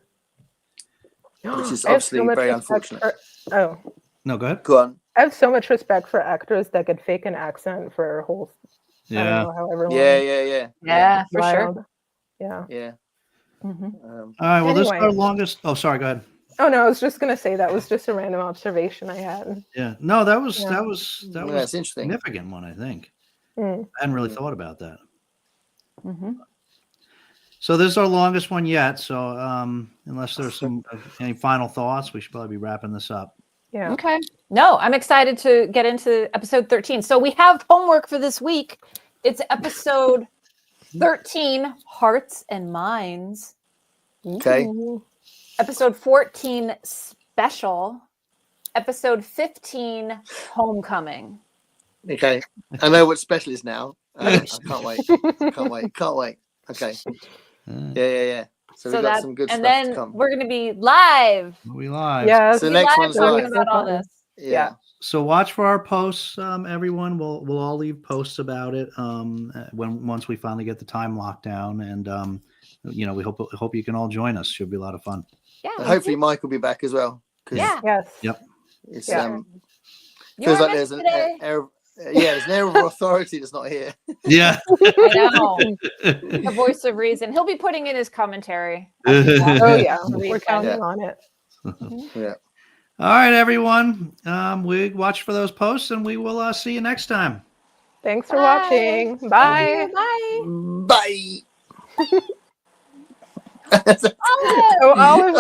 which is I have obviously so much very respect unfortunate. Oh, No, go ahead. Go on. I have so much respect for actors that could fake an accent for a whole. I Yeah. don't know, however long. Yeah. Yeah, for sure. Wild. Yeah. Yeah. Mhm. All right. Well, this is our Anyway. longest. Oh, sorry. Go ahead. Oh no, I was just gonna say that was just a random observation I had. Yeah. No, that was Yeah. that was that Yeah, was it's a interesting. significant one. I think Mm. I hadn't really thought about that. Mhm. So this is our longest one yet. So unless there's any final thoughts, we should probably be wrapping this up. Yeah. Okay. No, I'm excited to get into episode 13. So we have homework for this week. It's episode 13, Hearts and Minds. Okay. Episode 14, Special. Episode 15, Homecoming. Okay. I know what special is now. I can't wait. Can't wait. Okay. Yeah. So we've got that, some good and stuff then to come. we're going to be live. We live. Yeah. So Be next live one's talking live. about all this. Yeah. So watch for our posts, everyone. We'll all leave posts about it once we finally get the time locked down, and we hope you can all join us. Should be a lot of fun. Yeah. And hopefully Mike will be back as well. 'Cause Yeah. Yes. Yep. It's Yeah. feels You're like there's next an today. air of there's an air of authority that's not here. Yeah. I know. The voice of reason. He'll be putting in his commentary. Oh yeah. Read We're that. counting on it. Yeah. All right, everyone. We watch for those posts, and we will see you next time. Thanks for Bye. watching. Thank Bye. you. Bye. Bye. Olive. Oh, Olive.